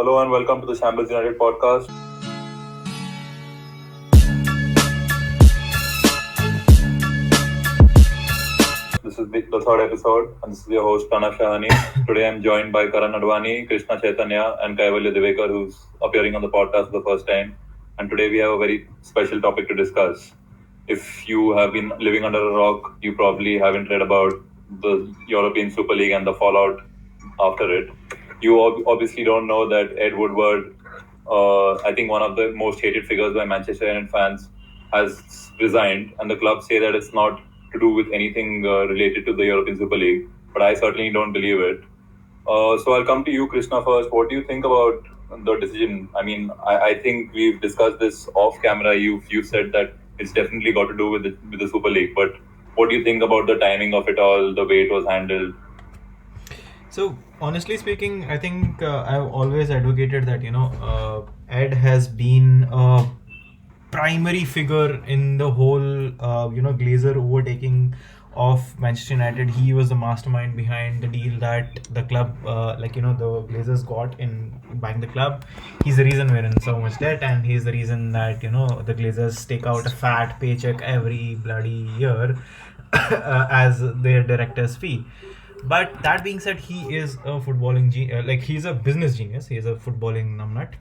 Hello and welcome to the Shambles United podcast. This is the third episode, and this is your host Pranav Shahaney. Today I'm joined by Karan Advani, Krishna, Chaitanya, and Kaivalya Divekar, who's appearing on the podcast for the first time. And today we have a very special topic to discuss. If you have been living under a rock, you probably haven't read about the European Super League and the fallout after it. You obviously don't know that Ed Woodward, I think one of the most hated figures by Manchester United fans, has resigned, and the club say that it's not to do with anything related to the European Super League. But I certainly don't believe it. So I'll come to you, Krishna, first. What do you think about the decision? I mean, I think we've discussed this off camera. You said that it's definitely got to do with the Super League. But what do you think about the timing of it all, the way it was handled? So honestly speaking, I think I've always advocated that Ed has been a primary figure in the whole Glazer overtaking of Manchester United. He was the mastermind behind the deal that the club, the Glazers got in buying the club. He's the reason we're in so much debt, and he's the reason that the Glazers take out a fat paycheck every bloody year as their director's fee. But that being said, he is a footballing he's a business genius. He is a footballing numbnut.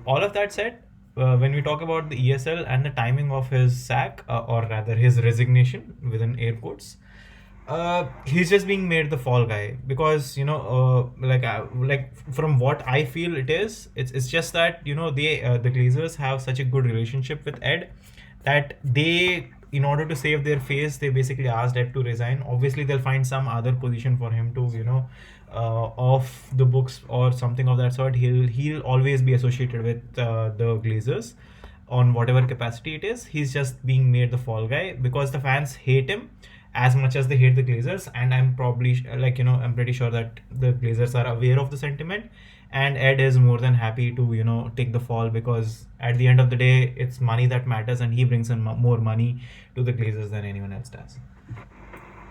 All of that said, when we talk about the ESL and the timing of his sack, or rather his resignation within air quotes, he's just being made the fall guy because from what I feel it's just that the Glazers have such a good relationship with Ed that they, in order to save their face, they basically asked Ed to resign. Obviously they'll find some other position for him to off the books or something of that sort. He'll always be associated with the Glazers on whatever capacity it is. He's just being made the fall guy because the fans hate him as much as they hate the Glazers, and I'm pretty sure that the Glazers are aware of the sentiment, and Ed is more than happy to take the fall because at the end of the day it's money that matters, and he brings in more money to the Glazers than anyone else does.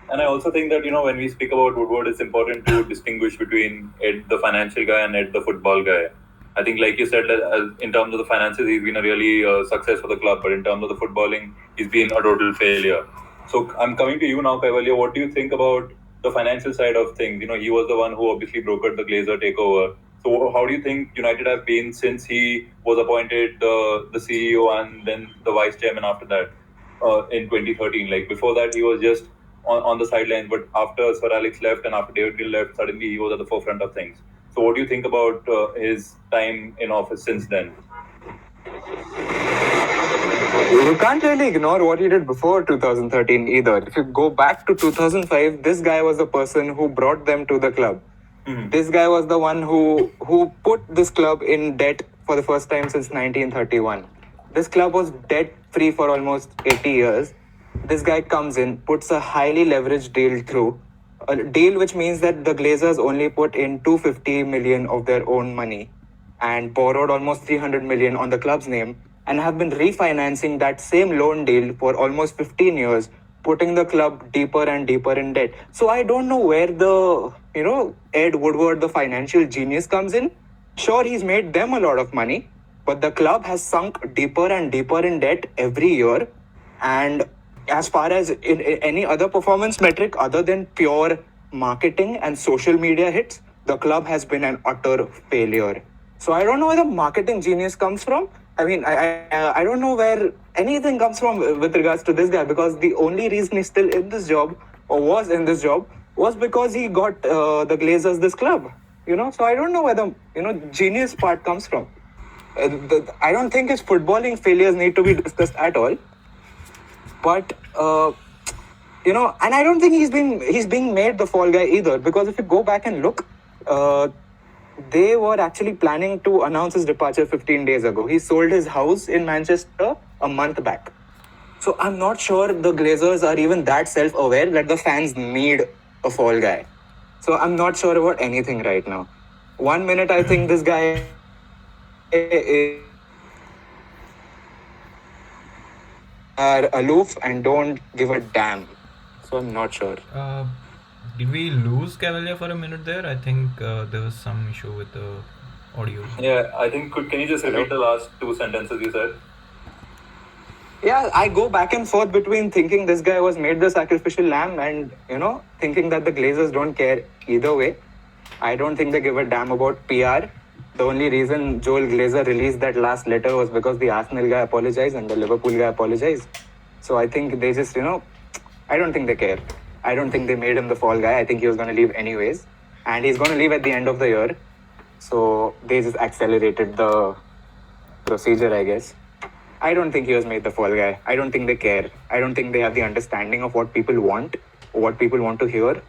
And I also think that, when we speak about Woodward, it's important to distinguish between Ed, the financial guy, and Ed, the football guy. I think, like you said, that in terms of the finances, he's been a really success for the club. But in terms of the footballing, he's been a total failure. So I'm coming to you now, Kaivalya. What do you think about the financial side of things? He was the one who obviously brokered the Glazer takeover. So how do you think United have been since he was appointed the CEO and then the vice chairman after that in 2013? Like before that, he was just on the sidelines. But after Sir Alex left and after David Gill left, suddenly he was at the forefront of things. So what do you think about his time in office since then? You can't really ignore what he did before 2013 either. If you go back to 2005, this guy was the person who brought them to the club. Mm-hmm. This guy was the one who put this club in debt for the first time since 1931. This club was debt-free for almost 80 years. This guy comes in, puts a highly leveraged deal through. A deal which means that the Glazers only put in 250 million of their own money and borrowed almost 300 million on the club's name, and have been refinancing that same loan deal for almost 15 years, putting the club deeper and deeper in debt. So I don't know where the, Ed Woodward, the financial genius, comes in. Sure, he's made them a lot of money, but the club has sunk deeper and deeper in debt every year. And as far as in any other performance metric other than pure marketing and social media hits, the club has been an utter failure. So I don't know where the marketing genius comes from. I mean, I don't know where anything comes from with regards to this guy, because the only reason he's still in this job or was in this job was because he got the Glazers this club. So I don't know where the genius part comes from. I don't think his footballing failures need to be discussed at all. But and I don't think he's being made the fall guy either, because if you go back and look, they were actually planning to announce his departure 15 days ago. He sold his house in Manchester a month back. So I'm not sure the Glazers are even that self-aware that the fans need a fall guy. So I'm not sure about anything right now. 1 minute I think this guy are aloof and don't give a damn. So I'm not sure. Did we lose Kaivalya for a minute there? I think there was some issue with the audio. Yeah, I think. Can you just repeat the last two sentences you said? Yeah, I go back and forth between thinking this guy was made the sacrificial lamb and, thinking that the Glazers don't care either way. I don't think they give a damn about PR. The only reason Joel Glazer released that last letter was because the Arsenal guy apologized and the Liverpool guy apologized. So I think they just, I don't think they care. I don't think they made him the fall guy. I think he was going to leave anyways. And he's going to leave at the end of the year. So they just accelerated the procedure, I guess. I don't think he was made the fall guy. I don't think they care. I don't think they have the understanding of what people want, what people want to hear.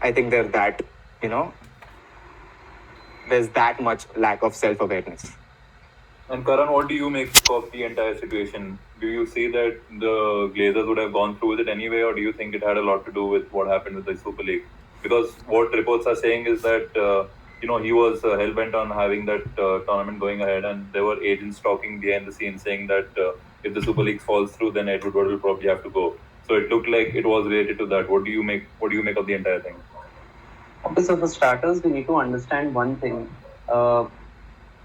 I think they're that, there's that much lack of self-awareness. And Karan, what do you make of the entire situation? Do you see that the Glazers would have gone through with it anyway, or do you think it had a lot to do with what happened with the Super League? Because what reports are saying is that he was hell bent on having that tournament going ahead, and there were agents talking behind the scenes saying that if the Super League falls through, then Ed Woodward will probably have to go. So it looked like it was related to that. What do you make of the entire thing? Okay, so for starters, we need to understand one thing.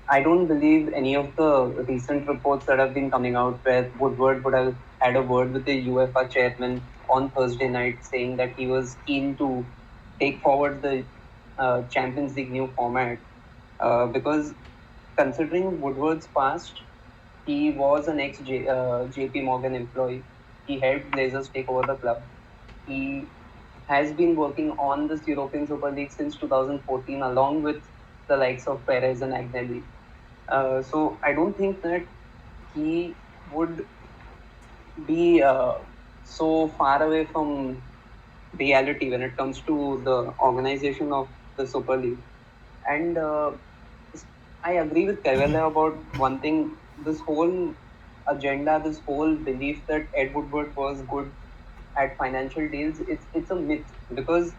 I don't believe any of the recent reports that have been coming out where Woodward would have had a word with the UEFA chairman on Thursday night saying that he was keen to take forward the Champions League new format. Because considering Woodward's past, he was an ex-JP Morgan employee. He helped Glazers take over the club. He has been working on this European Super League since 2014 along with the likes of Perez and Agnelli. So I don't think that he would be so far away from reality when it comes to the organization of the Super League. And I agree with Kaivalya about one thing. This whole agenda, this whole belief that Ed Woodward was good at financial deals, it's a myth, because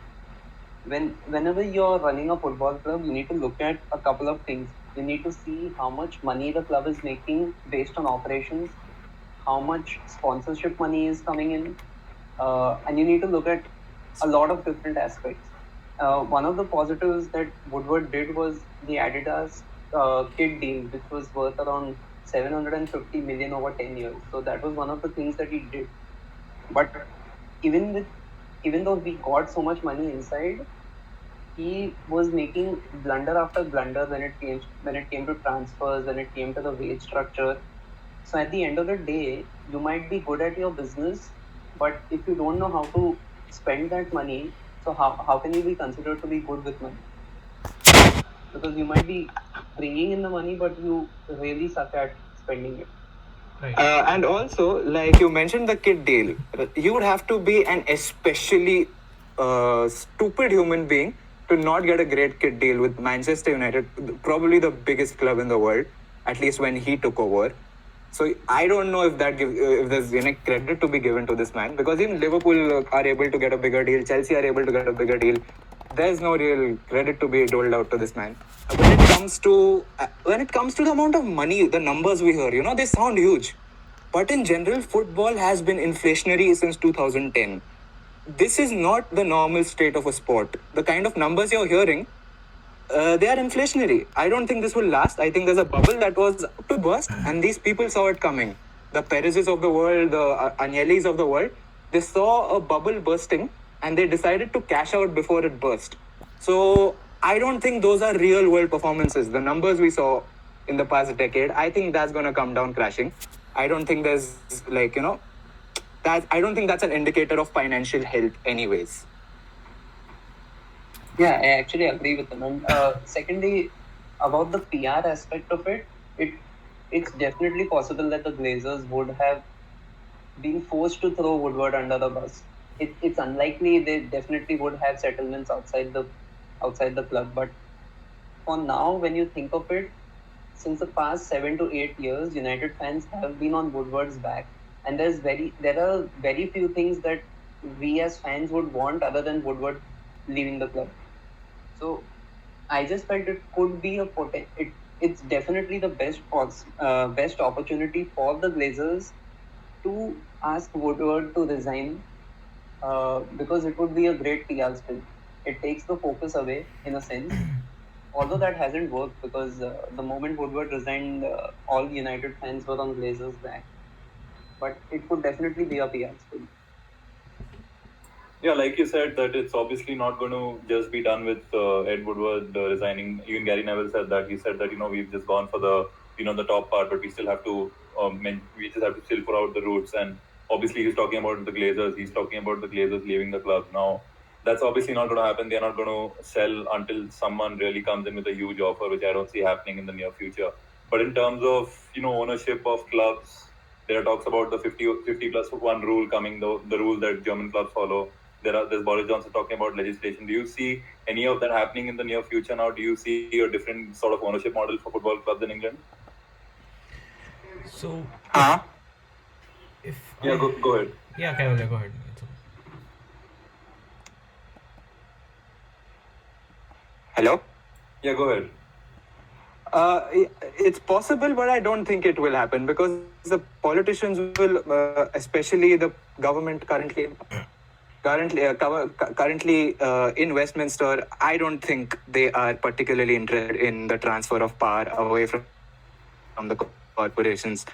whenever you're running a football club, you need to look at a couple of things. You need to see how much money the club is making based on operations, how much sponsorship money is coming in, and you need to look at a lot of different aspects. One of the positives that Woodward did was the Adidas kit deal, which was worth around 750 million over 10 years. So that was one of the things that he did. But even though we got so much money inside, he was making blunder after blunder when it came to transfers, when it came to the wage structure. So at the end of the day, you might be good at your business, but if you don't know how to spend that money, so how can you be considered to be good with money? Because you might be bringing in the money, but you really suck at spending it. Right. And also, like you mentioned, the kid deal, you would have to be an especially stupid human being to not get a great kid deal with Manchester United, probably the biggest club in the world, at least when he took over. So I don't know if there's any credit to be given to this man, because even Liverpool are able to get a bigger deal, Chelsea are able to get a bigger deal. There's no real credit to be doled out to this man. When it comes to the amount of money, the numbers we hear, they sound huge. But in general, football has been inflationary since 2010. This is not the normal state of a sport. The kind of numbers you're hearing, they are inflationary. I don't think this will last. I think there's a bubble that was up to burst, and these people saw it coming. The Perez's of the world, the Agnellis of the world, they saw a bubble bursting, and they decided to cash out before it burst. So I don't think those are real world performances. The numbers we saw in the past decade, I think that's going to come down crashing. I don't think there's I don't think that's an indicator of financial health anyways. Yeah, I actually agree with them. And secondly, about the PR aspect of it's definitely possible that the Glazers would have been forced to throw Woodward under the bus. It's unlikely. They definitely would have settlements outside the club. But for now, when you think of it, since the past 7 to 8 years, United fans have been on Woodward's back, and there are very few things that we as fans would want other than Woodward leaving the club. So I just felt it could be it's definitely the best opportunity for the Glazers to ask Woodward to resign because it would be a great PR spin. It takes the focus away in a sense, although that hasn't worked because the moment Woodward resigned, all United fans were on Glazers' back. But it could definitely be a PR spin. Yeah, like you said, that it's obviously not going to just be done with Ed Woodward resigning. Even Gary Neville said that. He said that we've just gone for the the top part, but we still have to we just have to still put out the roots. And obviously, he's talking about the Glazers. He's talking about the Glazers leaving the club now. That's obviously not going to happen. They're not going to sell until someone really comes in with a huge offer, which I don't see happening in the near future. But in terms of ownership of clubs, there are talks about the 50 plus one rule coming, the rule that German clubs follow. There's Boris Johnson talking about legislation. Do you see any of that happening in the near future now? Do you see a different sort of ownership model for football clubs in England? So if Yeah, go ahead. Yeah, Kaivalya, go ahead. Hello? Yeah, go ahead. It's possible, but I don't think it will happen because the politicians will, especially the government currently in Westminster, I don't think they are particularly interested in the transfer of power away from the corporations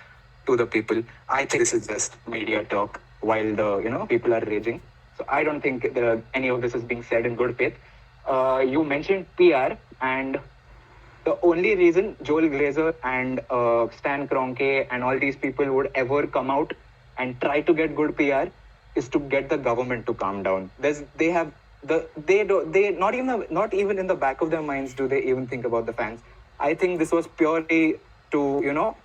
to the people. I think this is just media talk while the people are raging. So I don't think any of this is being said in good faith. You mentioned PR, and the only reason Joel Glazer and Stan Kroenke and all these people would ever come out and try to get good PR is to get the government to calm down. Not even in the back of their minds do they even think about the fans. I think this was purely to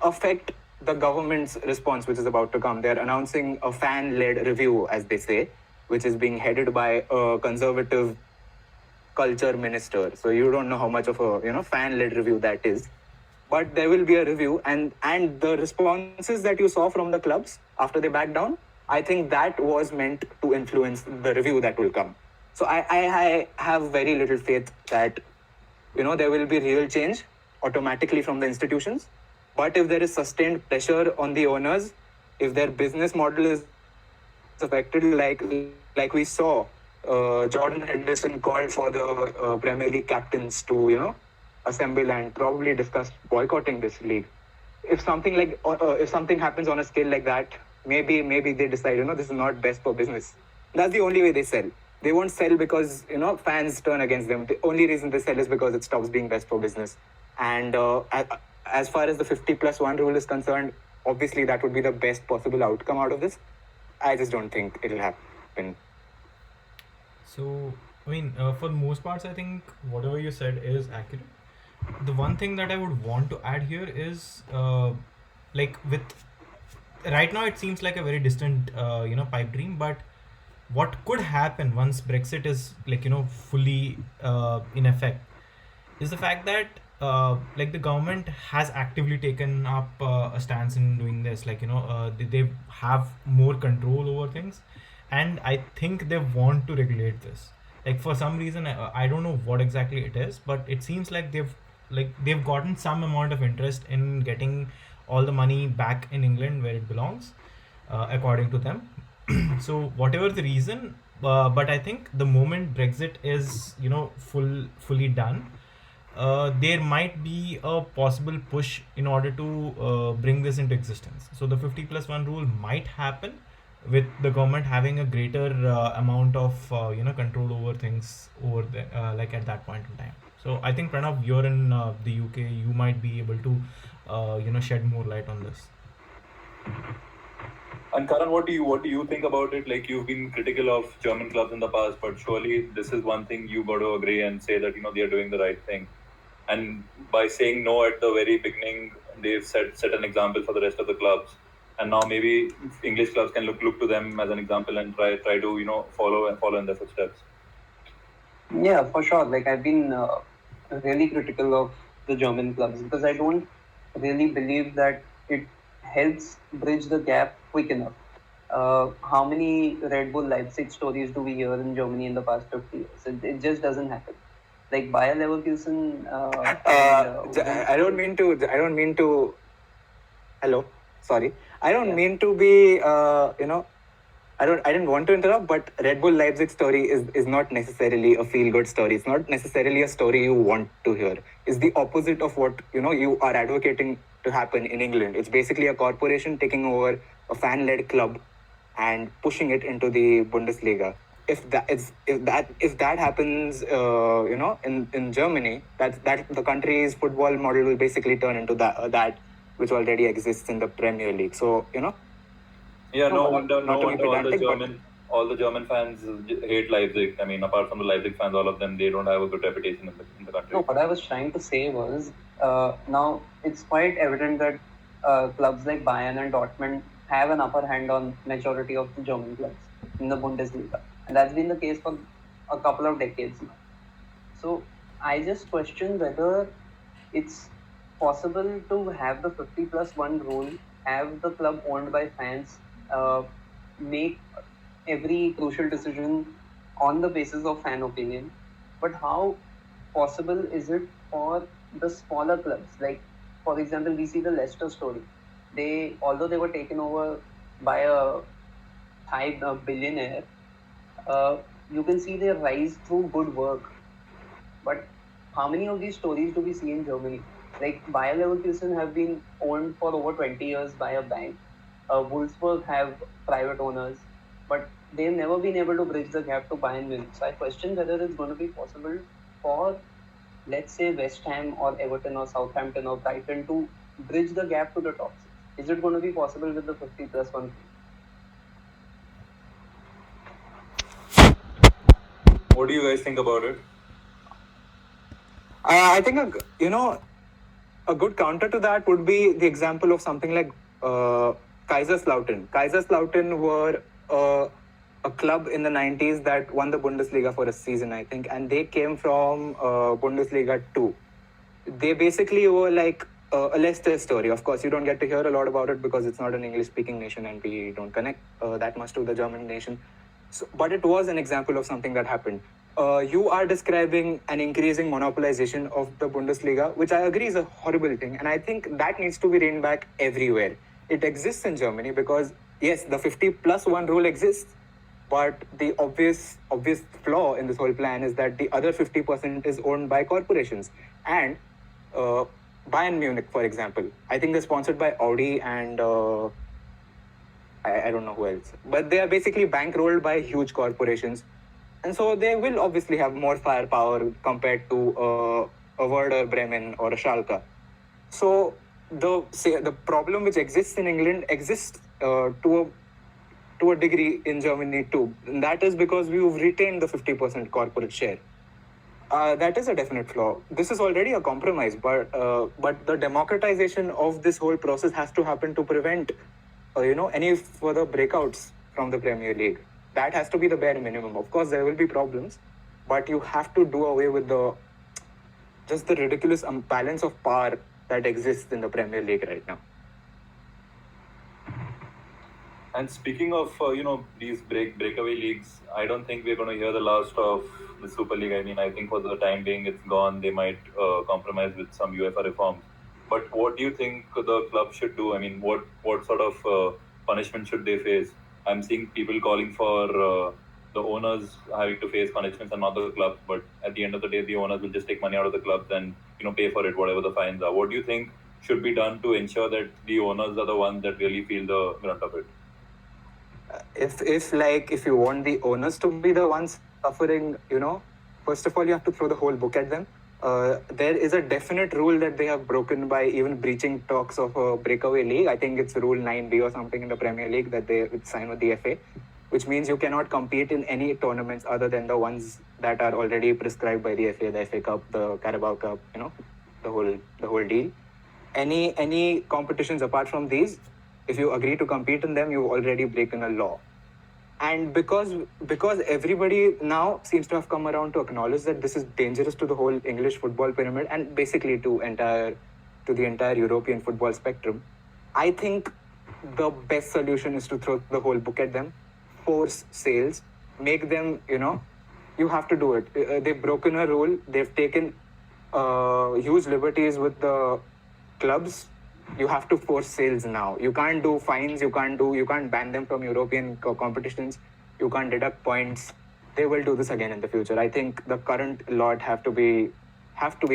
affect the government's response, which is about to come. They're announcing a fan-led review, as they say, which is being headed by a conservative culture minister. So you don't know how much of a fan-led review that is. But there will be a review, and the responses that you saw from the clubs after they backed down, I think that was meant to influence the review that will come. So I have very little faith that there will be real change automatically from the institutions. But if there is sustained pressure on the owners, if their business model is affected, like we saw, Jordan Henderson called for the Premier League captains to assemble and probably discuss boycotting this league. If something happens on a scale like that, maybe they decide this is not best for business. That's the only way they sell. They won't sell because fans turn against them. The only reason they sell is because it stops being best for business. And as far as the 50+1 rule is concerned, obviously that would be the best possible outcome out of this. I just don't think it'll happen. So, I mean, for the most parts, I think whatever you said is accurate. The one thing that I would want to add here is, with right now, it seems like a very distant, pipe dream. But what could happen once Brexit is fully in effect is the fact that the government has actively taken up a stance in doing this. They have more control over things, and I think they want to regulate this. For some reason, I don't know what exactly it is, but it seems like they've gotten some amount of interest in getting all the money back in England where it belongs, according to them. So whatever the reason, but I think the moment Brexit is fully done, there might be a possible push in order to bring this into existence. So the 50+1 rule might happen with the government having a greater amount of control over things over there, at that point in time. So I think, Pranav, you're in the UK, you might be able to shed more light on this. And Karan, what do you think about it? Like, you've been critical of German clubs in the past, but surely this is one thing you got to agree and say that they are doing the right thing. And by saying no at the very beginning, they've set an example for the rest of the clubs. And now maybe English clubs can look to them as an example and try to follow in their footsteps. Yeah, for sure. I've been really critical of the German clubs because I don't really believe that it helps bridge the gap quick enough. How many Red Bull Leipzig stories do we hear in Germany in the past 50 years? It just doesn't happen. Bayer Leverkusen. I don't mean to. Hello, sorry. I don't mean to be I didn't want to interrupt, but Red Bull Leipzig story is not necessarily a feel good story. It's not necessarily a story you want to hear. It's the opposite of what you are advocating to happen in England. It's basically a corporation taking over a fan led club and pushing it into the Bundesliga. If that happens, in Germany, that the country's football model will basically turn into that which already exists in the Premier League. So Yeah, no No, wonder, not to be pedantic, but all the German fans hate Leipzig. I mean, apart from the Leipzig fans, all of them, they don't have a good reputation in the country. no, what I was trying to say was now it's quite evident that clubs like Bayern and Dortmund have an upper hand on majority of the German clubs in the Bundesliga, and that's been the case for a couple of decades now. So I just question whether it's possible to have the 50+1 rule, have the club owned by fans, make every crucial decision on the basis of fan opinion. But how possible is it for the smaller clubs? Like, for example, we see the Leicester story. Although they were taken over by a Thai billionaire, you can see their rise through good work. But how many of these stories do we see in Germany? Like Bayer Leverkusen have been owned for over 20 years by a bank. Wolfsburg have private owners, but they've never been able to bridge the gap to Bayern Munich. So I question whether it's going to be possible for, let's say, West Ham or Everton or Southampton or Brighton to bridge the gap to the top six. Is it going to be possible with the 50+1? What do you guys think about it? I think a good counter to that would be the example of something like Kaiserslautern. Kaiserslautern were a club in the 90s that won the Bundesliga for a season, I think, and they came from Bundesliga 2. They basically were like a Leicester story. Of course, you don't get to hear a lot about it because it's not an English-speaking nation and we don't connect that much to the German nation. So, but it was an example of something that happened. You are describing an increasing monopolization of the Bundesliga, which I agree is a horrible thing. And I think that needs to be reined back everywhere. It exists in Germany because, yes, the 50+1 rule exists, but the obvious flaw in this whole plan is that the other 50% is owned by corporations. And Bayern Munich, for example, I think they're sponsored by Audi and I don't know who else. But they are basically bankrolled by huge corporations. And so they will obviously have more firepower compared to a Werder Bremen or a Schalke. So the problem which exists in England exists to a degree in Germany too. And that is because we've retained the 50% corporate share. That is a definite flaw. This is already a compromise, but the democratization of this whole process has to happen to prevent any further breakouts from the Premier League. That has to be the bare minimum. Of course, there will be problems, but you have to do away with the ridiculous imbalance of power that exists in the Premier League right now. And speaking of these breakaway leagues, I don't think we're going to hear the last of the Super League. I mean, I think for the time being it's gone. They might compromise with some UEFA reforms. But what do you think the club should do? I mean, what sort of punishment should they face? I'm seeing people calling for the owners having to face punishments and not the clubs. But at the end of the day, the owners will just take money out of the clubs and pay for it, whatever the fines are. What do you think should be done to ensure that the owners are the ones that really feel the brunt of it? If you want the owners to be the ones suffering, first of all you have to throw the whole book at them. There is a definite rule that they have broken by even breaching talks of a breakaway league. I think it's Rule 9B or something in the Premier League that they sign with the FA, which means you cannot compete in any tournaments other than the ones that are already prescribed by the FA Cup, the Carabao Cup, the whole deal. Any competitions apart from these, if you agree to compete in them, you've already broken a law. And because everybody now seems to have come around to acknowledge that this is dangerous to the whole English football pyramid and basically to the entire European football spectrum, I think the best solution is to throw the whole book at them, force sales, make them, you have to do it. They've broken a rule. They've taken huge liberties with the clubs. You have to force sales now. You can't do fines. You can't ban them from European competitions. You can't deduct points. They will do this again in the future. I think the current lot have to be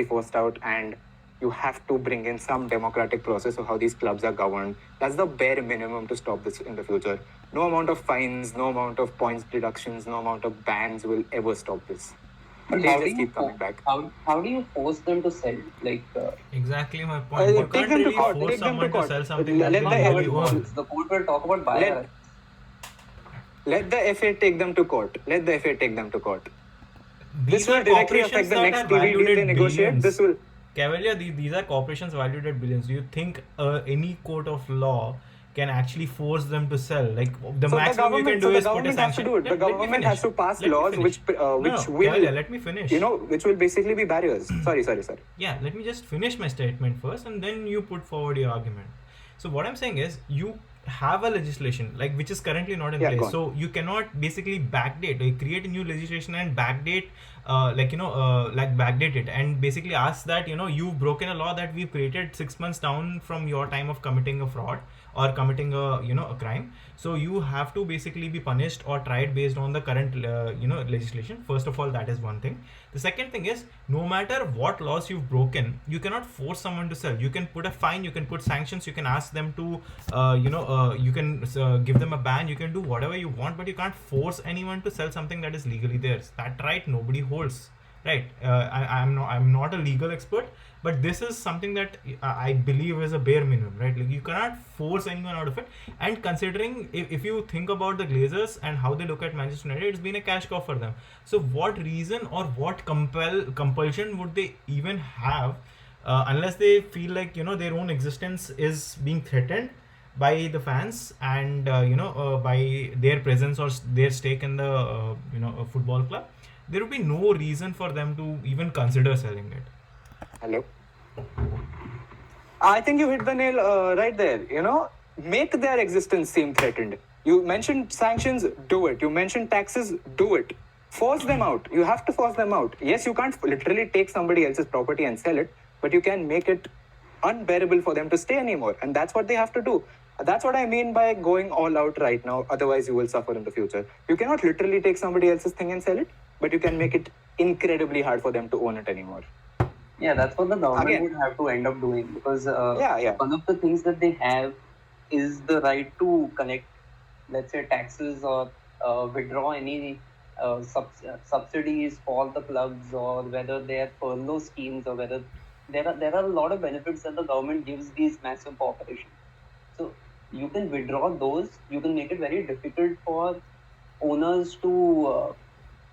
forced out, and you have to bring in some democratic process of how these clubs are governed. That's the bare minimum to stop this in the future. No amount of fines, no amount of points deductions, no amount of bans will ever stop this. But They just keep coming back. How do you force them to sell? Like Exactly my point. You take can't them to really court, force take them to someone to court. sell something Let that the they FA really own. the court will talk about buyer. Let the FA take them to court. Let the FA take them to court. These This will are directly affect corporations the that next are TV valued deal they at negotiate. billions. This will. Kaivalya, these are corporations valued at billions. Do you think any court of law can actually force them to sell? Like the So maximum you can do is put a government has to sanction. do it. The Let me government finish. has to pass Let me laws finish. which No, will, Kaivalya, let me finish. which will basically be barriers. Sorry. Yeah, let me just finish my statement first and then you put forward your argument. So what I'm saying is you have a legislation like which is currently not in Yeah, go place, on. so you cannot basically backdate, like create a new legislation and backdate backdate it and basically ask that you've broken a law that we've created 6 months down from your time of committing a fraud or committing a crime. So you have to basically be punished or tried based on the current legislation. First of all, that is one thing. The second thing is, no matter what laws you've broken, you cannot force someone to sell. You can put a fine, you can put sanctions, you can ask them to you can give them a ban, you can do whatever you want, but you can't force anyone to sell something that is legally theirs. That right nobody holds, right? I'm not a legal expert, but this is something that I believe is a bare minimum, right? Like you cannot force anyone out of it. And considering if you think about the Glazers and how they look at Manchester United, it's been a cash cow for them. So what reason or what compulsion would they even have, unless they feel like their own existence is being threatened by the fans and by their presence or their stake in the a football club? There would be no reason for them to even consider selling it. Hello. I think you hit the nail right there. Make their existence seem threatened. You mentioned sanctions, do it. You mentioned taxes, do it. Force them out. You have to force them out. Yes, you can't literally take somebody else's property and sell it, but you can make it unbearable for them to stay anymore. And that's what they have to do. That's what I mean by going all out right now. Otherwise, you will suffer in the future. You cannot literally take somebody else's thing and sell it, but you can make it incredibly hard for them to own it anymore. Yeah, that's what the government would have to end up doing, because one of the things that they have is the right to collect, let's say, taxes or withdraw any subsidies for the clubs, or whether they are furlough schemes, or whether there are a lot of benefits that the government gives these massive corporations. So you can withdraw those. You can make it very difficult for owners to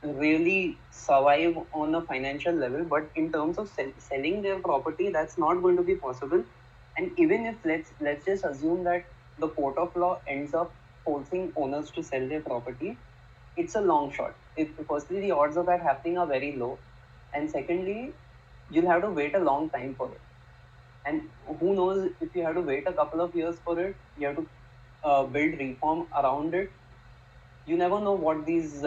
really survive on a financial level, but in terms of selling their property, that's not going to be possible. And even if let's just assume that the court of law ends up forcing owners to sell their property, it's a long shot. Firstly, the odds of that happening are very low, and secondly, you'll have to wait a long time for it. And who knows, if you have to wait a couple of years for it, you have to build reform around it. You never know what these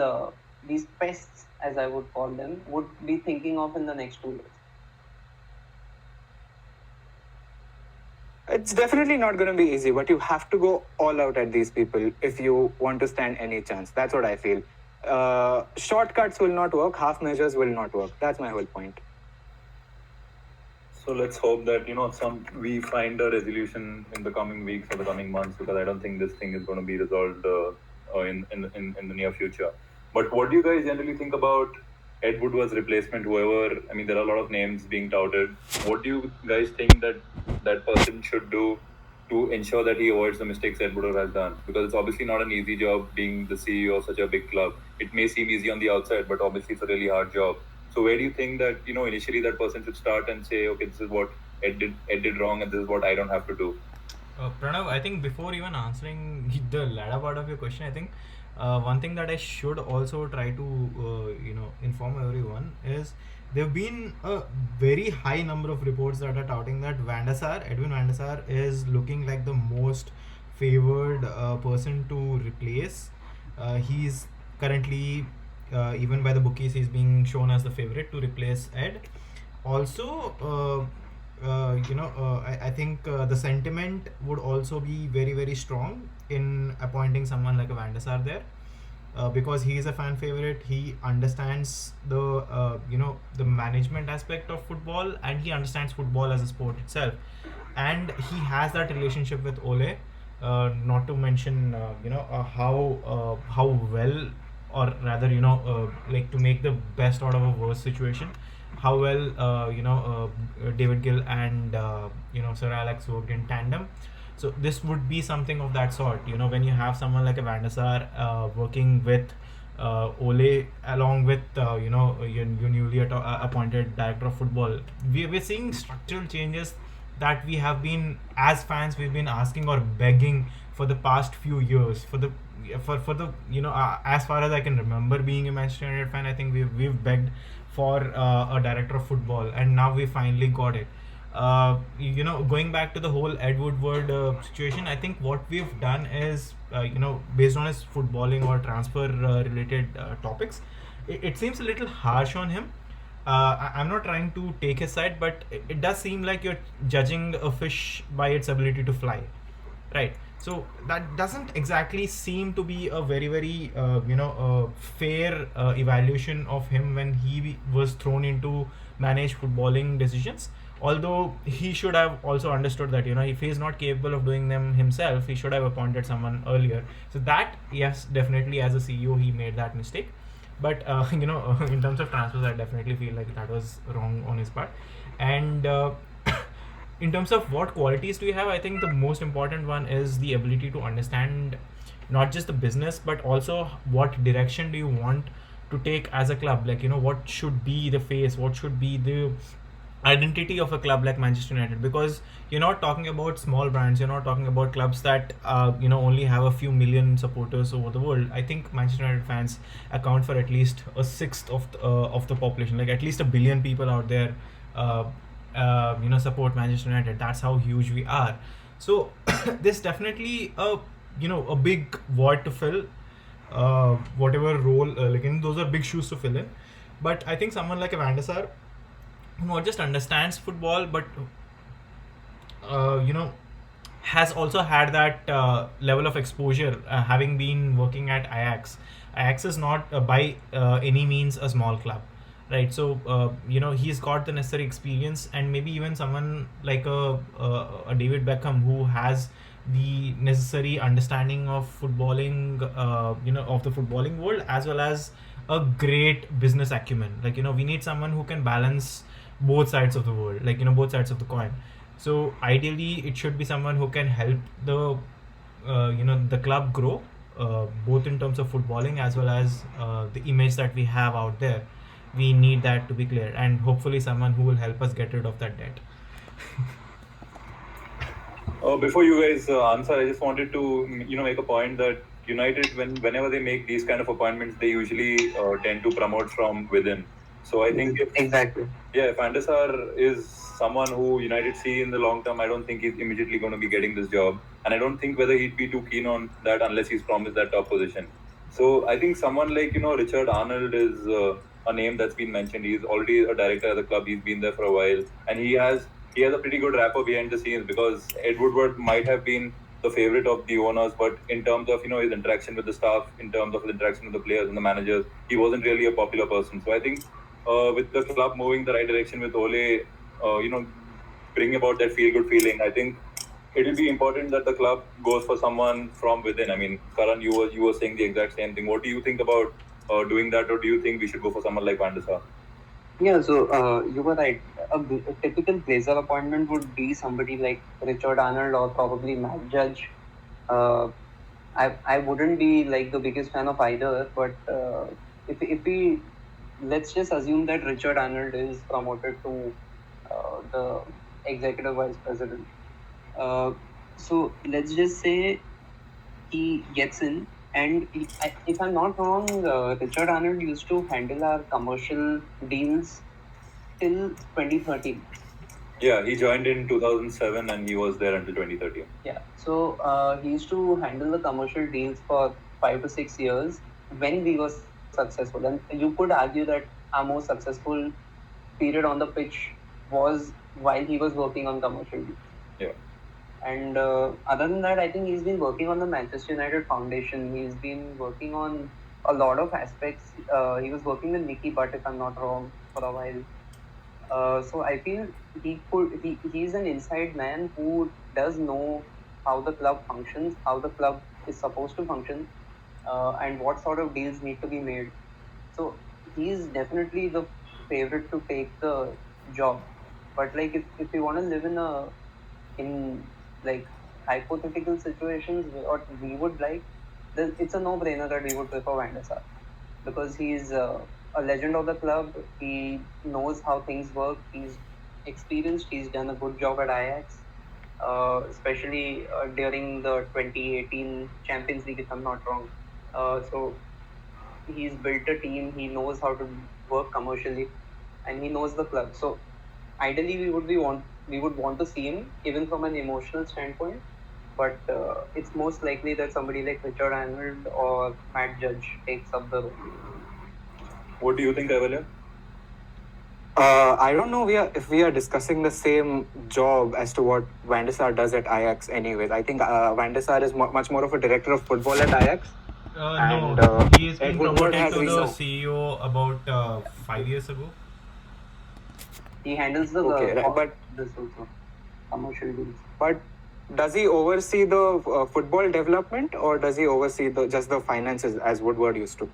pests, as I would call them, would be thinking of in the next 2 years. It's definitely not going to be easy, but you have to go all out at these people if you want to stand any chance. That's what I feel. Shortcuts will not work. Half measures will not work. That's my whole point. So let's hope that we find a resolution in the coming weeks or the coming months, because I don't think this thing is going to be resolved in the near future. But what do you guys generally think about Ed Woodward's replacement? There are a lot of names being touted. What do you guys think that person should do to ensure that he avoids the mistakes Ed Woodward has done? Because it's obviously not an easy job being the CEO of such a big club. It may seem easy on the outside, but obviously it's a really hard job. So where do you think that initially that person should start and say, okay, this is what Ed did wrong, and this is what I don't have to do? Pranav, I think before even answering the latter part of your question, I think one thing that I should also try to inform everyone is there have been a very high number of reports that are touting that Edwin van der Sar is looking like the most favored person to replace. He's currently, even by the bookies, he's being shown as the favorite to replace Ed. Also, I think the sentiment would also be very, very strong in appointing someone like a Van der Sar there, because he is a fan favorite. He understands the management aspect of football, and he understands football as a sport itself, and he has that relationship with Ole. Not to mention how well, or rather, like, to make the best out of a worse situation, how well David Gill and Sir Alex worked in tandem. So this would be something of that sort. When you have someone like a Van der Sar working with Ole, along with your newly appointed director of football, we're seeing structural changes that we have been, as fans, we've been asking or begging for the past few years. For the as far as I can remember being a Manchester United fan, I think we've begged for a director of football, and now we finally got it. Going back to the whole Ed Woodward situation, I think what we've done is, based on his footballing or transfer related topics, it seems a little harsh on him. I'm not trying to take his side, but it does seem like you're judging a fish by its ability to fly, right? So that doesn't exactly seem to be a very, very fair evaluation of him when he was thrown into manage footballing decisions. Although he should have also understood that, if he's not capable of doing them himself, he should have appointed someone earlier. So that, yes, definitely, as a CEO, he made that mistake. But in terms of transfers, I definitely feel like that was wrong on his part. And in terms of what qualities do you have, I think the most important one is the ability to understand not just the business, but also what direction do you want to take as a club. Like, what should be the face, what should be the identity of a club like Manchester United, because you're not talking about small brands, you're not talking about clubs that only have a few million supporters over the world. I think Manchester United fans account for at least a sixth of the population, like at least a billion people out there support Manchester United. That's how huge we are. So there's definitely a big void to fill, whatever role, those are big shoes to fill in. But I think someone like a Van der Sar, who not just understands football, but has also had that level of exposure, having been working at Ajax. Ajax is not by any means a small club, right? So he's got the necessary experience, and maybe even someone like a David Beckham, who has the necessary understanding of footballing, of the footballing world, as well as a great business acumen. Like, we need someone who can balance both sides of the world, like, both sides of the coin. So ideally, it should be someone who can help the club grow, both in terms of footballing as well as the image that we have out there. We need that to be clear, and hopefully someone who will help us get rid of that debt. Before you guys answer, I just wanted to make a point that United, whenever they make these kind of appointments, they usually tend to promote from within. So I think Exactly. if Van der Sar is someone who United see in the long term, I don't think he's immediately going to be getting this job, and I don't think whether he'd be too keen on that unless he's promised that top position. So I think someone like Richard Arnold is a name that's been mentioned. He's already a director at the club. He's been there for a while, and he has a pretty good rapport behind the scenes, because Ed Woodward might have been the favorite of the owners, but in terms of his interaction with the staff, in terms of his interaction with the players and the managers, he wasn't really a popular person. So I think with the club moving the right direction with Ole, bringing about that feel-good feeling, I think it will be important that the club goes for someone from within. I mean, Karan, you were saying the exact same thing. What do you think about doing that, or do you think we should go for someone like Van der Sar? Yeah, so you were right. A typical Glazer appointment would be somebody like Richard Arnold or probably Matt Judge. I wouldn't be like the biggest fan of either, but if we, let's just assume that Richard Arnold is promoted to the executive vice president. So let's just say he gets in, and if I'm not wrong, Richard Arnold used to handle our commercial deals till 2013. Yeah, he joined in 2007 and he was there until 2013. Yeah, so he used to handle the commercial deals for 5 to 6 years when we were successful. And you could argue that our most successful period on the pitch was while he was working on commercial deals. Yeah. And other than that, I think he's been working on the Manchester United Foundation. He's been working on a lot of aspects. He was working with Nicky Butt, if I'm not wrong, for a while. So I feel he's an inside man who does know how the club functions, how the club is supposed to function, and what sort of deals need to be made. So he's definitely the favorite to take the job. But like if you want to live in like hypothetical situations, what we would like, then it's a no-brainer that we would prefer Van der Sar, because he's a legend of the club. He knows how things work. He's experienced. He's done a good job at Ajax, especially during the 2018 Champions League, if I'm not wrong. So he's built a team. He knows how to work commercially, and he knows the club. So ideally, we would want to see him, even from an emotional standpoint. But it's most likely that somebody like Richard Arnold or Matt Judge takes up the role. What do you think, Kaivalya? I don't know if we are discussing the same job as to what Van der Sar does at Ajax anyways. I think Van der Sar is much more of a director of football at Ajax. No, he has been Ed Woodward promoted has to the resigned. CEO about 5 years ago. He handles the but this also commercial deals. But does he oversee the football development, or does he oversee just the finances as Woodward used to?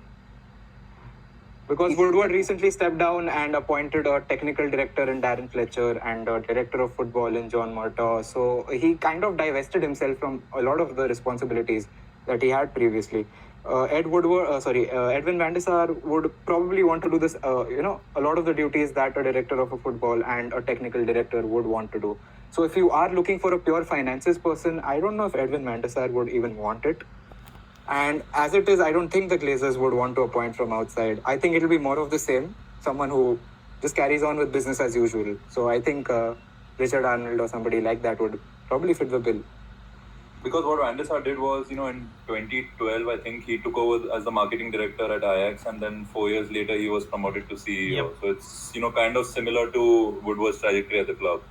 Because Woodward recently stepped down and appointed a technical director in Darren Fletcher and a director of football in John Murtaugh. So he kind of divested himself from a lot of the responsibilities that he had previously. Edwin van der Sar would probably want to do this, a lot of the duties that a director of a football and a technical director would want to do. So if you are looking for a pure finances person, I don't know if Edwin van der Sar would even want it. And as it is, I don't think the Glazers would want to appoint from outside. I think it'll be more of the same, someone who just carries on with business as usual. So I think Richard Arnold or somebody like that would probably fit the bill. Because what Van der Sar did was, in 2012, I think he took over as the marketing director at Ajax, and then 4 years later he was promoted to CEO. Yep. So it's, kind of similar to Woodward's trajectory at the club.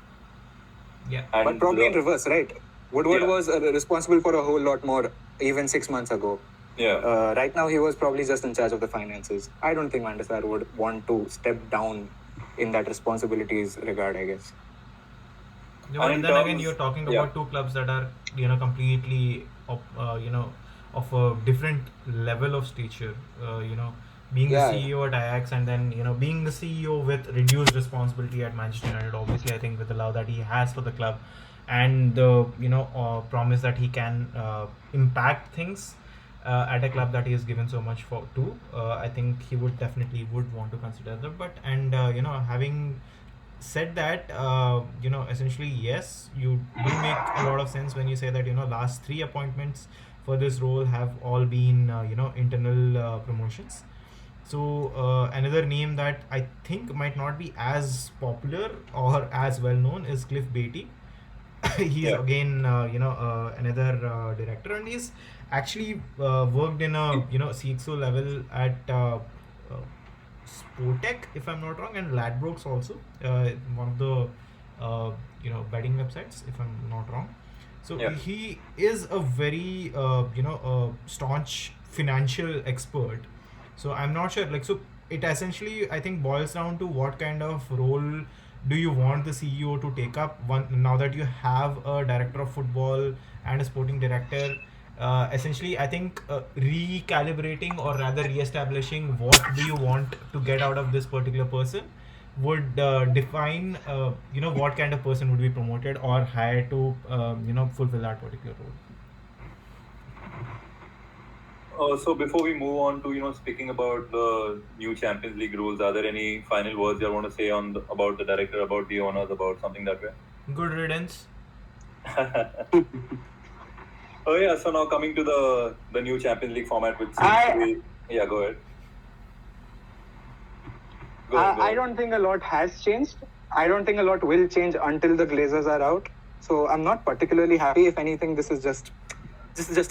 Yeah. And But probably in reverse, right? Woodward was responsible for a whole lot more even 6 months ago. Yeah. Right now he was probably just in charge of the finances. I don't think Van der Sar would want to step down in that responsibilities regard, I guess. Yeah, and then again, you're talking about two clubs that are, completely, of a different level of stature. Being the CEO at Ajax and then, being the CEO with reduced responsibility at Manchester United. Obviously, I think with the love that he has for the club and the, promise that he can impact things at a club that he has given so much to, I think he would want to consider that. But, and, having said that, essentially, yes, you do make a lot of sense when you say that, last 3 appointments for this role have all been, internal promotions. So another name that I think might not be as popular or as well known is Cliff Beattie. He's again, another director, and he's actually worked in a, CXO level at Sportec, if I'm not wrong, and Ladbrokes also, one of the betting websites, if I'm not wrong. So he is a very staunch financial expert. So I'm not sure, so it essentially, I think, boils down to what kind of role do you want the CEO to take up now that you have a director of football and a sporting director. Essentially, I think recalibrating or rather re-establishing what do you want to get out of this particular person would define, what kind of person would be promoted or hired to, fulfill that particular role. So before we move on to speaking about the new Champions League rules, are there any final words you want to say about the director, about the owners, about something that way? Good riddance. Oh yeah, so now coming to the new Champions League format, which seems go ahead. I don't think a lot has changed. I don't think a lot will change until the Glazers are out. So I'm not particularly happy. If anything, this is just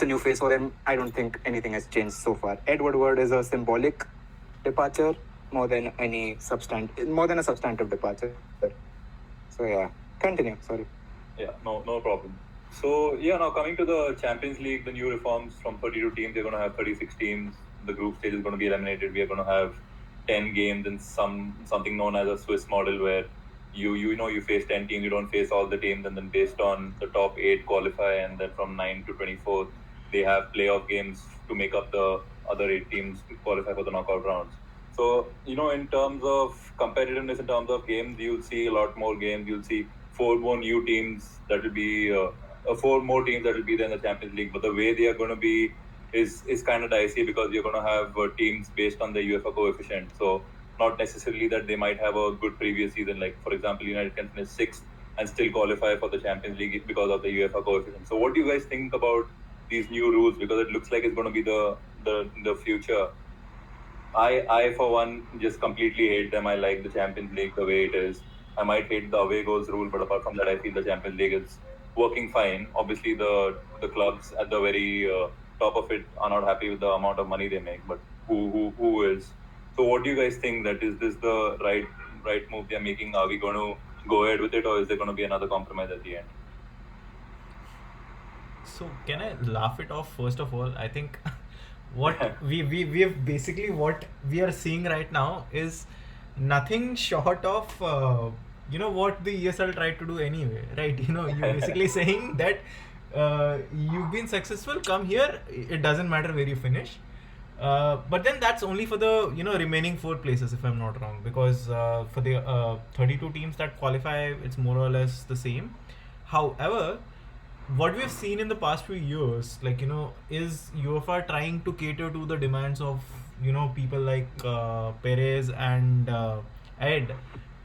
a new phase for them. I don't think anything has changed so far. Ed Woodward is a symbolic departure more than a substantive departure. So yeah, continue. Sorry. Yeah, no problem. So yeah, now coming to the Champions League, the new reforms from 32 teams, they're going to have 36 teams. The group stage is going to be eliminated. We are going to have 10 games in something known as a Swiss model, where you face 10 teams, you don't face all the teams, and then based on the top 8 qualify, and then from 9 to 24 they have playoff games to make up the other 8 teams to qualify for the knockout rounds. So in terms of competitiveness, in terms of games, you'll see a lot more games. You'll see 4 more new teams that will be 4 more teams that will be there in the Champions League. But the way they are going to be is kind of dicey, because you're going to have teams based on the UEFA coefficient. So not necessarily that they might have a good previous season. Like for example, United can finish 6th and still qualify for the Champions League because of the UEFA coefficient. So what do you guys think about these new rules? Because it looks like it's going to be the future. I for one just completely hate them. I like the Champions League the way it is. I might hate the away goals rule, but apart from that, I feel the Champions League is working fine. Obviously, the clubs at the very top of it are not happy with the amount of money they make, but who is? So, what do you guys think? That is this the right move they are making? Are we going to go ahead with it, or is there going to be another compromise at the end? So can I laugh it off first of all? I think what we have basically what we are seeing right now is nothing short of what the ESL tried to do anyway, right? You're basically saying that you've been successful, come here, it doesn't matter where you finish. But then that's only for the remaining 4 places, if I'm not wrong, because for the 32 teams that qualify, it's more or less the same. However, what we've seen in the past few years, is UEFA trying to cater to the demands of people like Perez and Ed,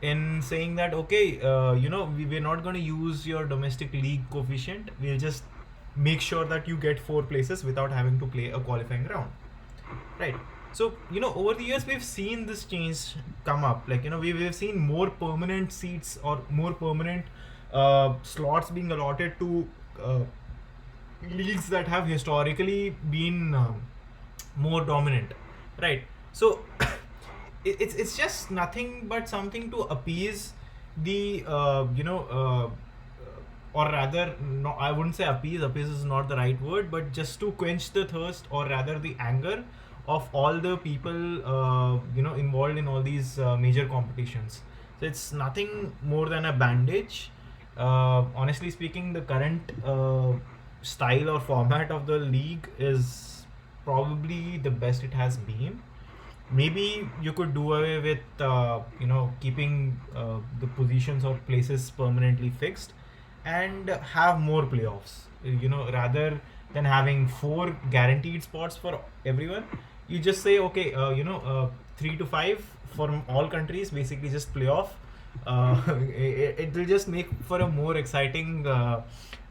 in saying that okay, we're not going to use your domestic league coefficient. We'll just make sure that you get 4 places without having to play a qualifying round, right? So over the years we've seen this change come up. We've seen more permanent seats or more permanent slots being allotted to leagues that have historically been more dominant, right? So it's just nothing but something to appease the or rather, no, I wouldn't say appease. Appease is not the right word, but just to quench the thirst, or rather the anger of all the people involved in all these major competitions. So it's nothing more than a bandage. Honestly speaking, the current style or format of the league is probably the best it has been. Maybe you could do away with keeping the positions or places permanently fixed, and have more playoffs. Rather than having 4 guaranteed spots for everyone, you just say okay, 3 to 5 from all countries, basically just playoff. It will just make for a more exciting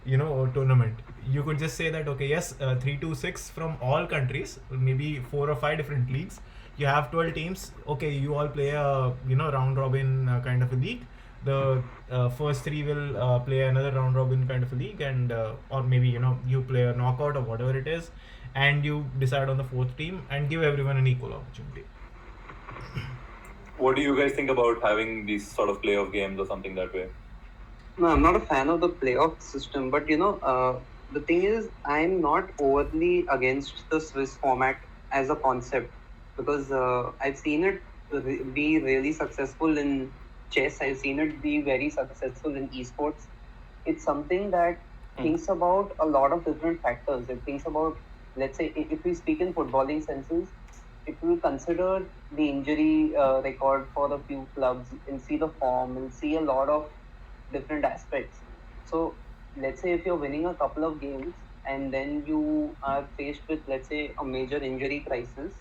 tournament. You could just say that okay, yes, 3 to 6 from all countries, maybe 4 or 5 different leagues. You have 12 teams. Okay, you all play a round robin kind of a league. The first 3 will play another round robin kind of a league, and or maybe you play a knockout or whatever it is, and you decide on the 4th team and give everyone an equal opportunity. What do you guys think about having these sort of playoff games or something that way? No, I'm not a fan of the playoff system, but the thing is, I'm not overly against the Swiss format as a concept, because I've seen it be really successful in chess. I've seen it be very successful in esports. It's something that thinks about a lot of different factors. It thinks about, let's say, if we speak in footballing senses, it will consider the injury record for a few clubs and see the form and see a lot of different aspects. So let's say if you're winning a couple of games and then you are faced with, let's say, a major injury crisis,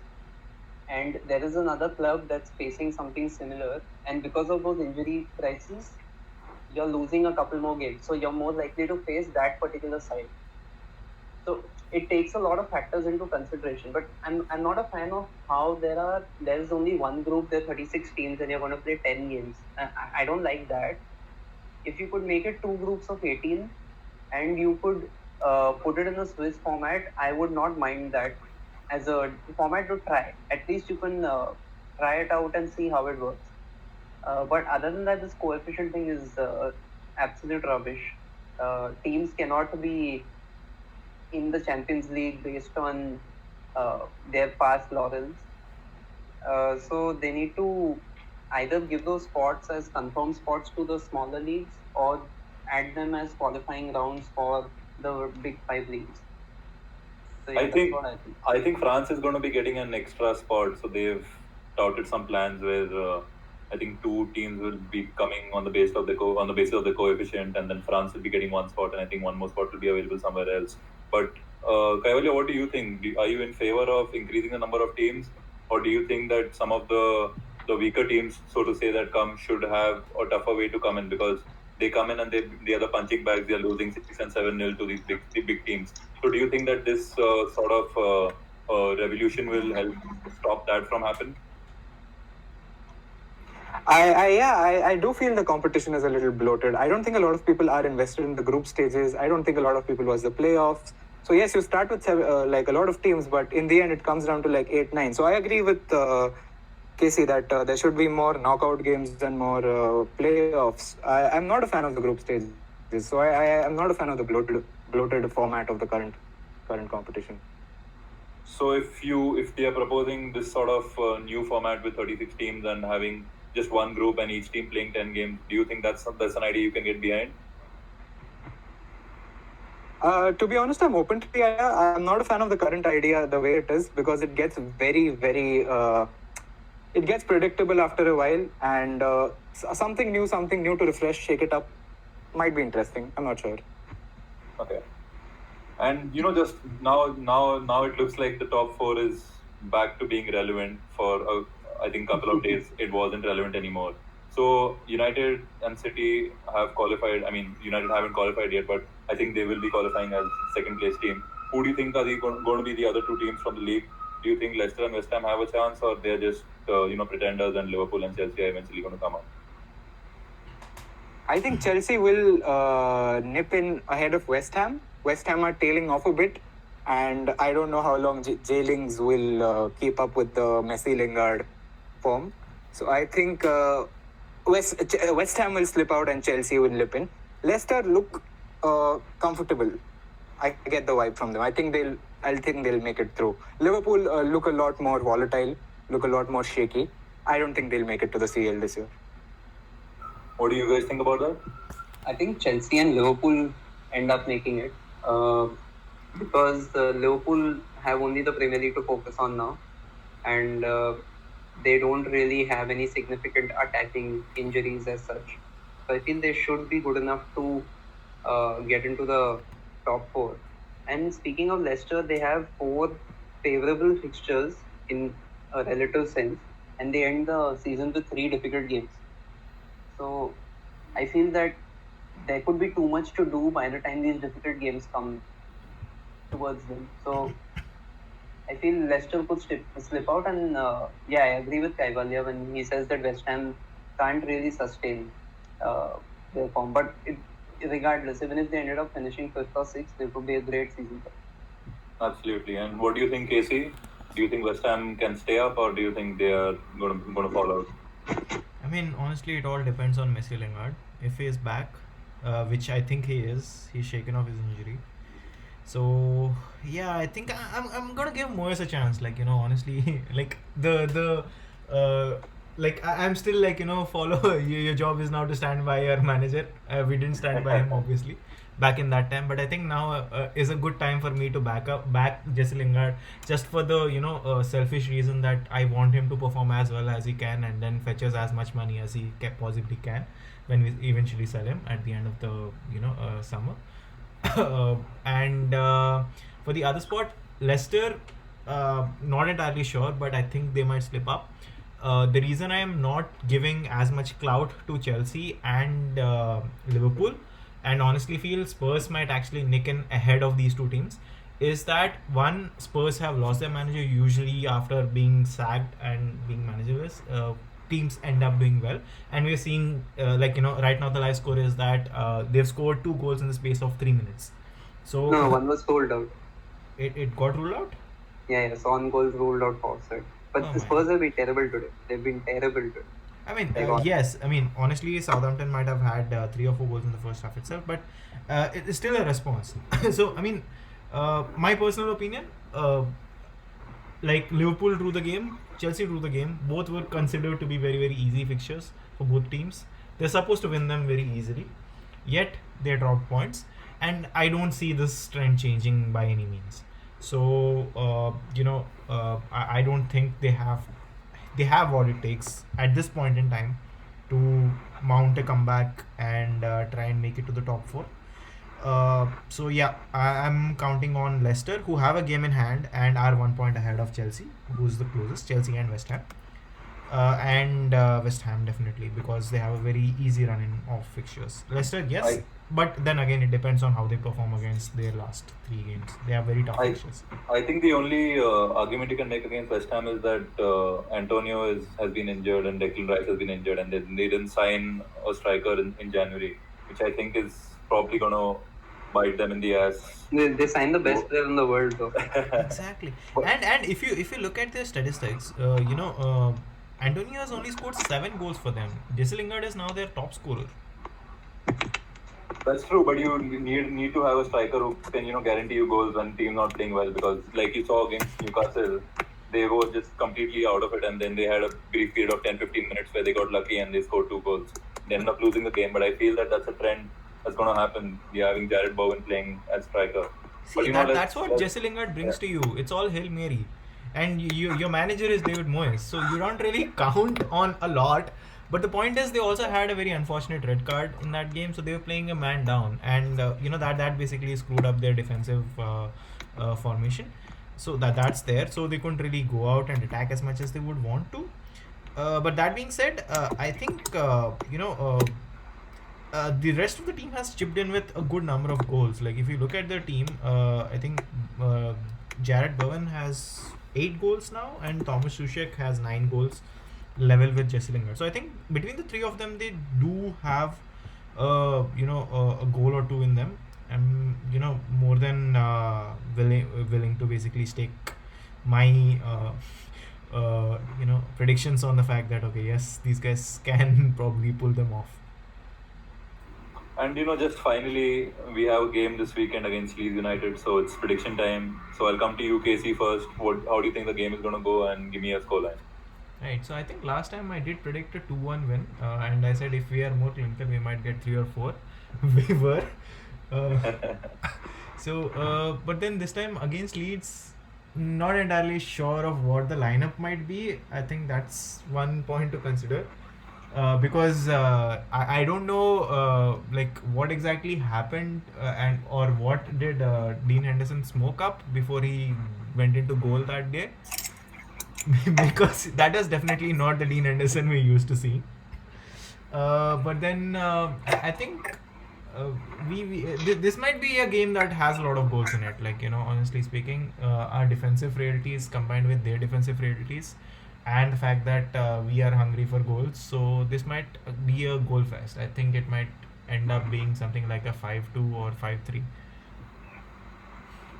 and there is another club that's facing something similar, and because of those injury crises, you're losing a couple more games, so you're more likely to face that particular side. So it takes a lot of factors into consideration, but I'm not a fan of how there's only one group, there are 36 teams, and you're going to play 10 games. I don't like that. If you could make it 2 groups of 18 and you could put it in a Swiss format, I would not mind that as a format to try. At least you can try it out and see how it works. But other than that, this coefficient thing is absolute rubbish. Teams cannot be in the Champions League based on their past laurels. So they need to either give those spots as confirmed spots to the smaller leagues or add them as qualifying rounds for the big five leagues. So yeah, I that's think what I think. I think France is going to be getting an extra spot, so they've touted some plans where I think two teams will be coming on the basis of on the basis of the coefficient, and then France will be getting one spot, and I think one more spot will be available somewhere else. But Kaivalya, what do you think? Are you in favor of increasing the number of teams, or do you think that some of the weaker teams, so to say, that come should have a tougher way to come in because they come in and they are the punching bags. They are losing 6 and 7-0 to these big teams. So do you think that this sort of revolution will help stop that from happening? I do feel the competition is a little bloated. I don't think a lot of people are invested in the group stages. I don't think a lot of people watch the playoffs. So yes, you start with like a lot of teams, but in the end, it comes down to like 8, 9. So I agree with Casey that there should be more knockout games and more playoffs. I'm not a fan of the group stages, so I am not a fan of the bloated format of the current competition. So if they are proposing this sort of new format with 36 teams and having just one group and each team playing 10 games, do you think that's an idea you can get behind? To be honest, I'm open to the idea. I'm not a fan of the current idea the way it is because it gets very it gets predictable after a while, and something new to refresh, shake it up, might be interesting. I'm not sure. Okay. And just now it looks like the top four is back to being relevant for I think couple of days. It wasn't relevant anymore. So United and City have qualified. I mean, United haven't qualified yet, but I think they will be qualifying as second place team. Who do you think are going to be the other two teams from the league? Do you think Leicester and West Ham have a chance, or they're just pretenders, and Liverpool and Chelsea are eventually going to come up? I think Chelsea will nip in ahead of West Ham. West Ham are tailing off a bit, and I don't know how long J-Lings will keep up with the Messi Lingard form. So I think West Ham will slip out and Chelsea will nip in. Leicester look comfortable. I get the vibe from them. I think they'll make it through. Liverpool look a lot more volatile, look a lot more shaky. I don't think they'll make it to the CL this year. What do you guys think about that? I think Chelsea and Liverpool end up making it because Liverpool have only the Premier League to focus on now, and they don't really have any significant attacking injuries as such. So I feel they should be good enough to get into the top four. And speaking of Leicester, they have 4 favorable fixtures in a relative sense, and they end the season with 3 difficult games. So I feel that there could be too much to do by the time these difficult games come towards them. So I feel Leicester could slip out, and I agree with Kaivalya when he says that West Ham can't really sustain their form. But regardless, even if they ended up finishing 5th or 6th, it would be a great season. Absolutely. And what do you think, Casey? Do you think West Ham can stay up, or do you think they are going to fall out? I mean, honestly, it all depends on Messi Lingard. If he is back, which I think he is, he's shaken off his injury. So yeah, I think I'm gonna give Moyes a chance. Like honestly, like I'm still like follow your job is now to stand by your manager. We didn't stand by him obviously back in that time, but I think now is a good time for me to back Jesse Lingard just for the selfish reason that I want him to perform as well as he can and then fetches as much money as he possibly can when we eventually sell him at the end of the summer. And for the other spot, Leicester, not entirely sure, but I think they might slip up. The reason I am not giving as much clout to Chelsea and Liverpool, and honestly feel Spurs might actually nick in ahead of these two teams, is that one, Spurs have lost their manager usually after being sacked and being managerless. Teams end up doing well, and we're seeing right now the live score is that they've scored 2 goals in the space of 3 minutes. So no, one was ruled out. It got ruled out. So on goals ruled out for offside. But the Spurs have been terrible today. They've been terrible today. I mean, Take on. yes. I mean, honestly, Southampton might have had 3 or 4 goals in the first half itself, but it is still a response. So, I mean, my personal opinion, like Liverpool drew the game, Chelsea drew the game. Both were considered to be very, very easy fixtures for both teams. They're supposed to win them very easily, yet they dropped points, and I don't see this trend changing by any means. So, I don't think they have what it takes at this point in time to mount a comeback and try and make it to the top four. So yeah, I'm counting on Leicester, who have a game in hand and are 1 point ahead of Chelsea, who's the closest. Chelsea and West Ham, and West Ham definitely, because they have a very easy run in of fixtures. Leicester, yes, I- but then again it depends on how they perform against their last 3 games. They have very tough I- fixtures. I think the only argument you can make against West Ham is that Antonio has been injured and Declan Rice has been injured, and they didn't sign a striker in January, which I think is probably going to bite them in the ass. They signed the best player in the world, though. Exactly. And if you look at their statistics, Antonio has only scored 7 goals for them. Jesse Lingard is now their top scorer. That's true, but you need to have a striker who can guarantee you goals when team not playing well, because like you saw against Newcastle, they were just completely out of it, and then they had a brief period of 10-15 minutes where they got lucky and they scored 2 goals. They ended up losing the game, but I feel that that's a trend that's going to happen. We're having Jared Bowen playing as striker. See, But that's what Jesse Lingard brings to you. It's all Hail Mary. And your manager is David Moyes, so you don't really count on a lot. But the point is, they also had a very unfortunate red card in that game, so they were playing a man down, and that basically screwed up their defensive formation. So that's there. So they couldn't really go out and attack as much as they would want to. But that being said, I think the rest of the team has chipped in with a good number of goals. Like if you look at their team, I think Jared Bowen has 8 goals now, and Thomas Suchek has 9 goals, level with Jesse Lingard. So I think between the three of them, they do have a goal or two in them. I'm more than willing to basically stake my predictions on the fact that okay, yes, these guys can probably pull them off. And just finally, we have a game this weekend against Leeds United, so it's prediction time. So I'll come to you, Casey, first. How do you think the game is going to go, and give me a scoreline? Right, so I think last time I did predict a 2-1 win, and I said if we are more clinical, we might get 3 or 4. We were. But then this time against Leeds, not entirely sure of what the lineup might be. I think that's one point to consider. Because I don't know like what exactly happened or what did Dean Henderson smoke up before he went into goal that day. Because that is definitely not the Dean Henderson we used to see. But then I think this might be a game that has a lot of goals in it. Like honestly speaking, our defensive frailties combined with their defensive frailties, and the fact that we are hungry for goals, so this might be a goal fest. I think it might end up being something like a 5-2 or 5-3.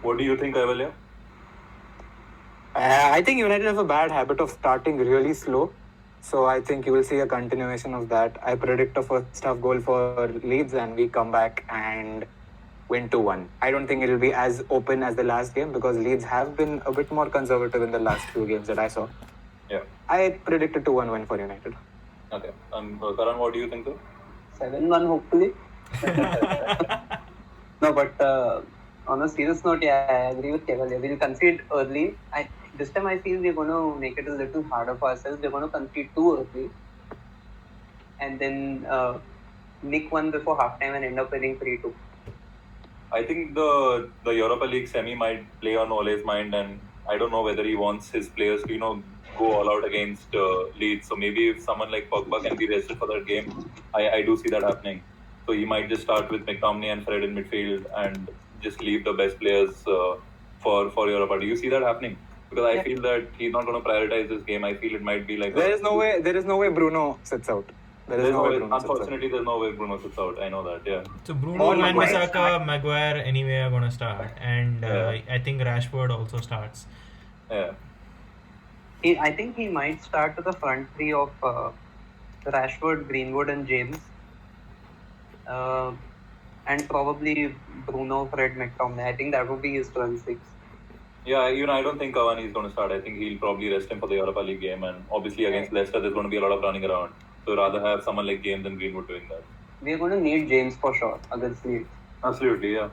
What do you think, Kaivalya? I think United have a bad habit of starting really slow. So I think you will see a continuation of that. I predict a first half goal for Leeds and we come back and win 2-1. I don't think it will be as open as the last game because Leeds have been a bit more conservative in the last few games that I saw. Yeah. I predict a 2-1 win for United. Okay. And Karan, what do you think, sir? 7-1 hopefully. No, but on a serious note, yeah, I agree with Kaivalya. We'll concede early. This time I feel we're going to make it a little harder for ourselves. We're going to concede too early. And then nick one before halftime and end up winning 3-2. I think the Europa League semi might play on Ole's mind, and I don't know whether he wants his players to go all out against Leeds. So maybe if someone like Pogba can be rested for that game, I do see that happening. So he might just start with McTominay and Fred in midfield and just leave the best players for Europa. Do you see that happening? Because I feel that he's not going to prioritize this game. I feel it might be like there is no way Bruno sits out. Unfortunately, there's no way Bruno sits out. I know that, yeah. So Bruno, Wan-Bissaka, Maguire anyway are going to start, and I think Rashford also starts. Yeah. I think he might start to the front three of Rashford, Greenwood, and James. And probably Bruno, Fred, McTominay. I think that would be his 12-6. Yeah, I don't think Cavani is going to start. I think he'll probably rest him for the Europa League game, and obviously against Leicester, there's going to be a lot of running around. So rather have someone like James than Greenwood doing that. We are going to need James for sure against Leeds. Absolutely, yeah.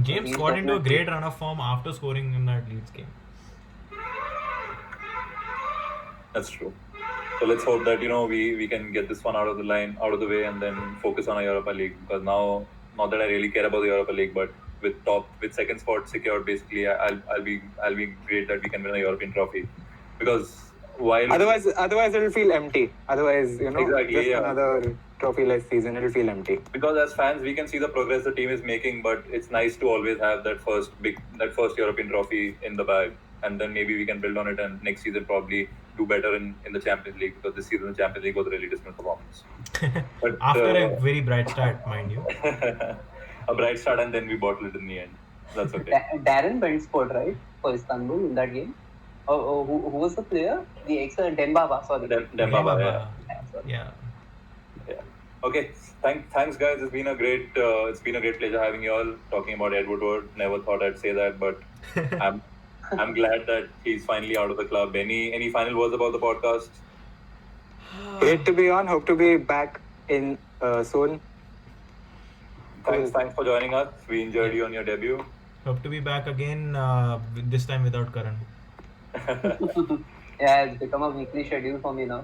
James got into a great run of form after scoring in that Leeds game. That's true. So let's hope that we can get this one out of the way, and then focus on a Europa League, because now, not that I really care about the Europa League, but with second spot secured, basically I'll be great that we can win a European trophy, because while otherwise it'll feel empty. Otherwise, Exactly, just yeah. another trophy-less season, it'll feel empty. Because as fans we can see the progress the team is making, but it's nice to always have that first European trophy in the bag, and then maybe we can build on it, and next season probably do better in the Champions League, because this season the Champions League was a really dismal performance. But, After a very bright start, mind you. A bright start, and then we bottled it in the end. That's okay. Darren Bent scored, right, for Istanbul in that game. Who was the player? The Dembaba, sorry. Dembaba, yeah. Yeah. Yeah. Okay. Thanks, guys. It's been a great pleasure having you all, talking about Ed Woodward. Never thought I'd say that, but I'm glad that he's finally out of the club. Any final words about the podcast? Great to be on. Hope to be back in soon. Thanks for joining us. We enjoyed you on your debut. Hope to be back again, this time without Karan. Yeah, it's become a weekly schedule for me now.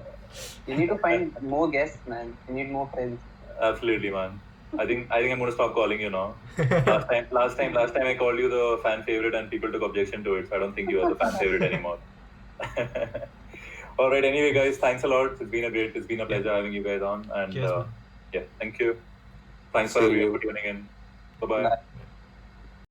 You need to find more guests, man. You need more friends. Absolutely, man. I think I'm going to stop calling you now. Last time I called you the fan favorite, and people took objection to it. So I don't think you are the fan favorite anymore. All right. Anyway, guys, thanks a lot. It's been a pleasure having you guys on. And Cheers, man. yeah, thank you. Thanks for See you. tuning in. Bye-bye. Bye.